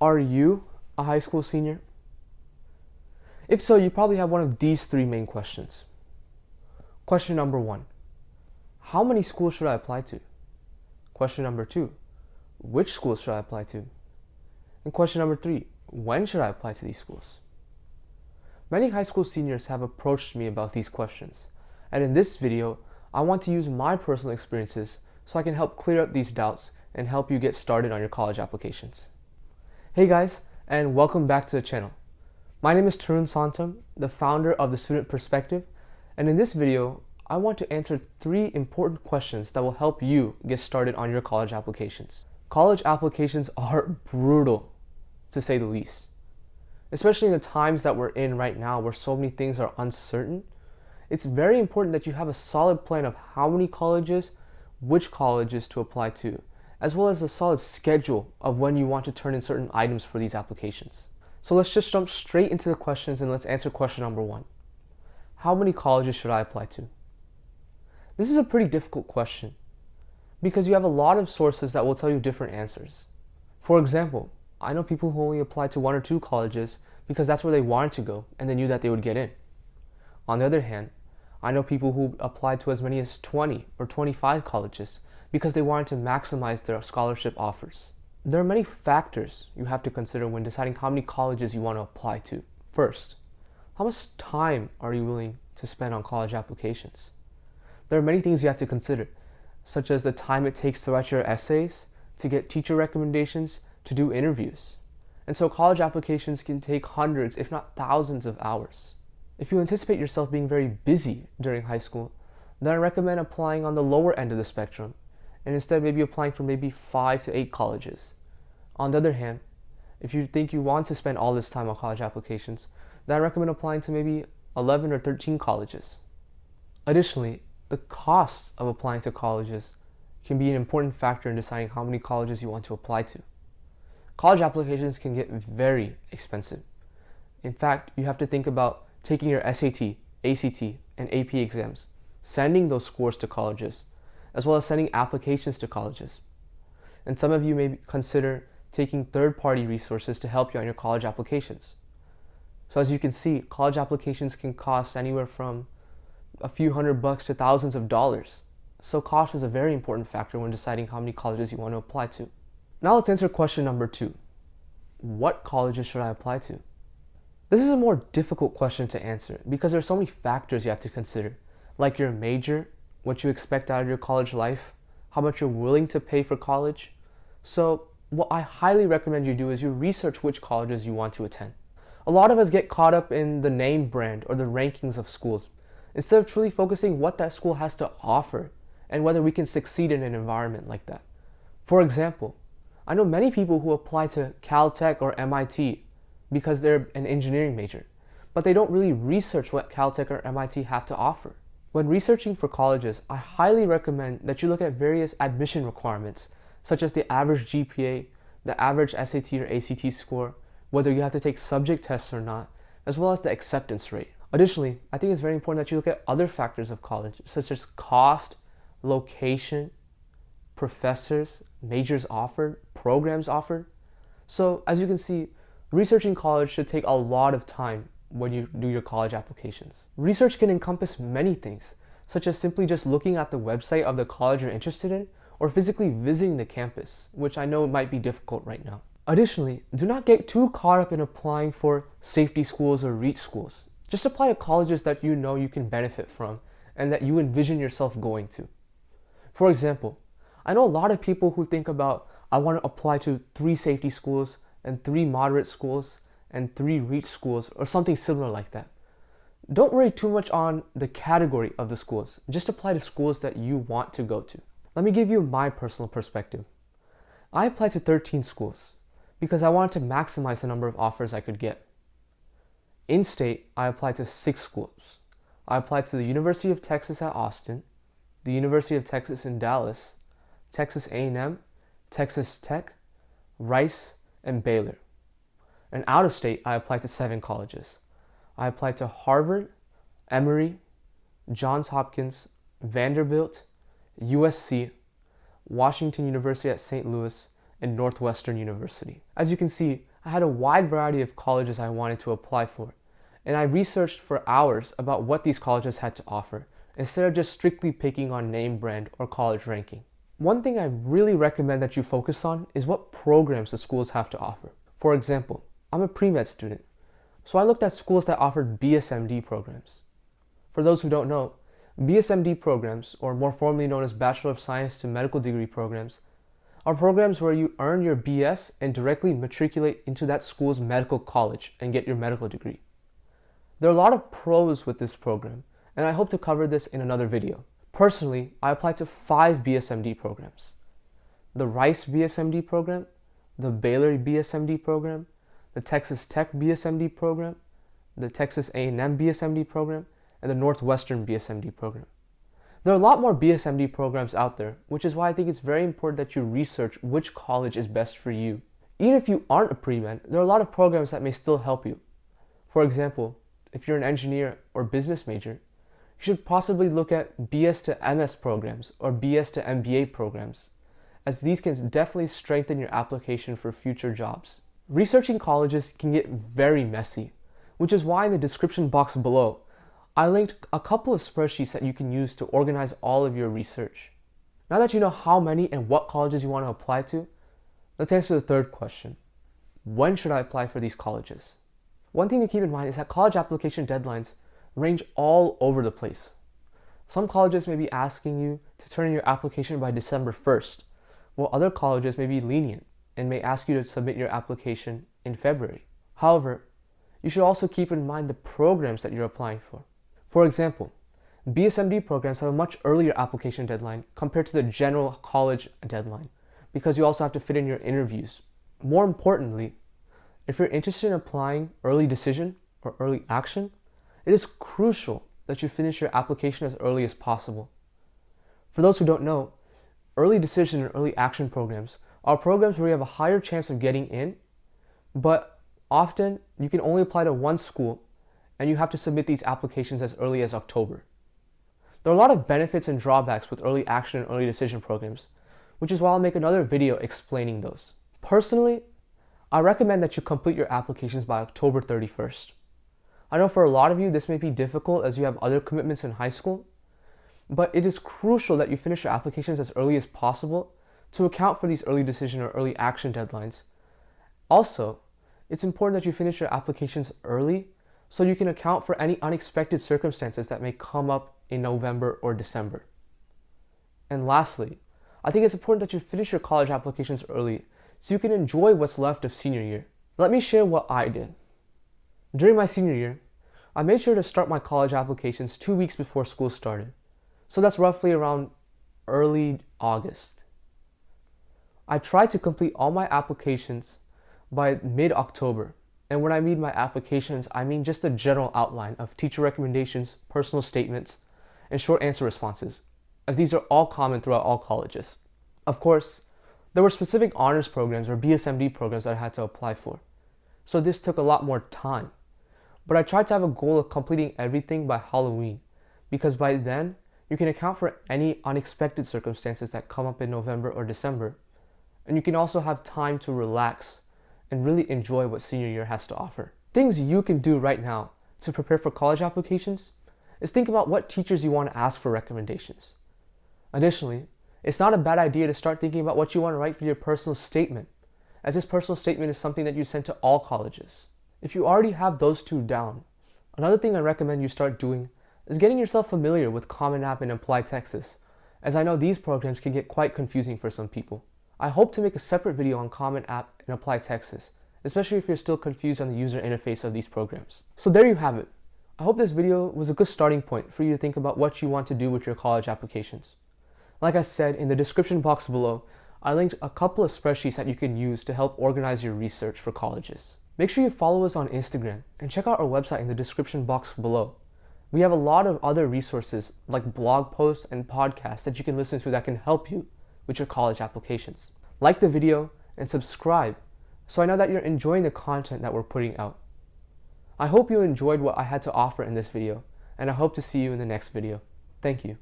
Are you a high school senior? If so, you probably have one of these three main questions. Question number 1, how many schools should I apply to? Question number 2, which schools should I apply to? And question number 3, when should I apply to these schools? Many high school seniors have approached me about these questions, and in this video, I want to use my personal experiences so I can help clear up these doubts and help you get started on your college applications. Hey guys, and welcome back to the channel. My name is Tarun Santam, the founder of The Student Perspective, and in this video, I want to answer 3 important questions that will help you get started on your college applications. College applications are brutal, to say the least. Especially in the times that we're in right now where so many things are uncertain, it's very important that you have a solid plan of how many colleges, which colleges to apply to, as well as a solid schedule of when you want to turn in certain items for these applications. So let's just jump straight into the questions and let's answer question number 1. How many colleges should I apply to? This is a pretty difficult question because you have a lot of sources that will tell you different answers. For example, I know people who only applied to 1 or 2 colleges because that's where they wanted to go and they knew that they would get in. On the other hand, I know people who applied to as many as 20 or 25 colleges because they wanted to maximize their scholarship offers. There are many factors you have to consider when deciding how many colleges you want to apply to. First, how much time are you willing to spend on college applications? There are many things you have to consider, such as the time it takes to write your essays, to get teacher recommendations, to do interviews. And so college applications can take hundreds, if not thousands of hours. If you anticipate yourself being very busy during high school, then I recommend applying on the lower end of the spectrum, and instead maybe applying for maybe 5 to 8 colleges. On the other hand, if you think you want to spend all this time on college applications, then I recommend applying to maybe 11 or 13 colleges. Additionally, the cost of applying to colleges can be an important factor in deciding how many colleges you want to apply to. College applications can get very expensive. In fact, you have to think about taking your SAT, ACT, and AP exams, sending those scores to colleges, as well as sending applications to colleges. And some of you may consider taking third-party resources to help you on your college applications. So as you can see, college applications can cost anywhere from a few $100 to thousands of dollars. So cost is a very important factor when deciding how many colleges you want to apply to. Now let's answer question number 2. What colleges should I apply to? This is a more difficult question to answer because there are so many factors you have to consider, like your major, what you expect out of your college life, how much you're willing to pay for college. So what I highly recommend you do is you research which colleges you want to attend. A lot of us get caught up in the name brand or the rankings of schools, instead of truly focusing what that school has to offer and whether we can succeed in an environment like that. For example, I know many people who apply to Caltech or MIT because they're an engineering major, but they don't really research what Caltech or MIT have to offer. When researching for colleges, I highly recommend that you look at various admission requirements, such as the average GPA, the average SAT or ACT score, whether you have to take subject tests or not, as well as the acceptance rate. Additionally, I think it's very important that you look at other factors of college, such as cost, location, professors, majors offered, programs offered. So as you can see, researching college should take a lot of time when you do your college applications. Research can encompass many things, such as simply just looking at the website of the college you're interested in, or physically visiting the campus, which I know might be difficult right now. Additionally, do not get too caught up in applying for safety schools or REACH schools. Just apply to colleges that you know you can benefit from and that you envision yourself going to. For example, I know a lot of people who think about, I want to apply to 3 safety schools and 3 moderate schools and 3 REACH schools or something similar like that. Don't worry too much on the category of the schools. Just apply to schools that you want to go to. Let me give you my personal perspective. I applied to 13 schools because I wanted to maximize the number of offers I could get. In-state, I applied to 6 schools. I applied to the University of Texas at Austin, the University of Texas in Dallas, Texas A&M, Texas Tech, Rice, and Baylor. And out of state, I applied to 7 colleges. I applied to Harvard, Emory, Johns Hopkins, Vanderbilt, USC, Washington University at St. Louis, and Northwestern University. As you can see, I had a wide variety of colleges I wanted to apply for, and I researched for hours about what these colleges had to offer, instead of just strictly picking on name brand or college ranking. One thing I really recommend that you focus on is what programs the schools have to offer. For example, I'm a pre-med student, so I looked at schools that offered BSMD programs. For those who don't know, BSMD programs, or more formally known as Bachelor of Science to Medical Degree programs, are programs where you earn your BS and directly matriculate into that school's medical college and get your medical degree. There are a lot of pros with this program, and I hope to cover this in another video. Personally, I applied to 5 BSMD programs: the Rice BSMD program, the Baylor BSMD program, the Texas Tech BSMD program, the Texas A&M BSMD program, and the Northwestern BSMD program. There are a lot more BSMD programs out there, which is why I think it's very important that you research which college is best for you. Even if you aren't a pre-med, there are a lot of programs that may still help you. For example, if you're an engineer or business major, you should possibly look at BS to MS programs or BS to MBA programs, as these can definitely strengthen your application for future jobs. Researching colleges can get very messy, which is why in the description box below, I linked a couple of spreadsheets that you can use to organize all of your research. Now that you know how many and what colleges you want to apply to, let's answer the third question. When should I apply for these colleges? One thing to keep in mind is that college application deadlines range all over the place. Some colleges may be asking you to turn in your application by December 1st, while other colleges may be lenient and may ask you to submit your application in February. However, you should also keep in mind the programs that you're applying for. For example, BSMD programs have a much earlier application deadline compared to the general college deadline, because you also have to fit in your interviews. More importantly, if you're interested in applying early decision or early action, it is crucial that you finish your application as early as possible. For those who don't know, early decision and early action programs are programs where you have a higher chance of getting in, but often you can only apply to one school and you have to submit these applications as early as October. There are a lot of benefits and drawbacks with early action and early decision programs, which is why I'll make another video explaining those. Personally, I recommend that you complete your applications by October 31st. I know for a lot of you this may be difficult as you have other commitments in high school, but it is crucial that you finish your applications as early as possible to account for these early decision or early action deadlines. Also, it's important that you finish your applications early so you can account for any unexpected circumstances that may come up in November or December. And lastly, I think it's important that you finish your college applications early so you can enjoy what's left of senior year. Let me share what I did. During my senior year, I made sure to start my college applications 2 weeks before school started. So that's roughly around early August. I tried to complete all my applications by mid-October. And when I mean my applications, I mean just a general outline of teacher recommendations, personal statements, and short answer responses, as these are all common throughout all colleges. Of course, there were specific honors programs or BSMD programs that I had to apply for, so this took a lot more time. But I tried to have a goal of completing everything by Halloween, because by then, you can account for any unexpected circumstances that come up in November or December, and you can also have time to relax and really enjoy what senior year has to offer. Things you can do right now to prepare for college applications is think about what teachers you want to ask for recommendations. Additionally, it's not a bad idea to start thinking about what you want to write for your personal statement, as this personal statement is something that you send to all colleges. If you already have those two down, another thing I recommend you start doing is getting yourself familiar with Common App and Apply Texas, as I know these programs can get quite confusing for some people. I hope to make a separate video on Common App and Apply Texas, especially if you're still confused on the user interface of these programs. So there you have it. I hope this video was a good starting point for you to think about what you want to do with your college applications. Like I said, in the description box below, I linked a couple of spreadsheets that you can use to help organize your research for colleges. Make sure you follow us on Instagram and check out our website in the description box below. We have a lot of other resources like blog posts and podcasts that you can listen to that can help you with your college applications. Like the video and subscribe so I know that you're enjoying the content that we're putting out. I hope you enjoyed what I had to offer in this video, and I hope to see you in the next video. Thank you.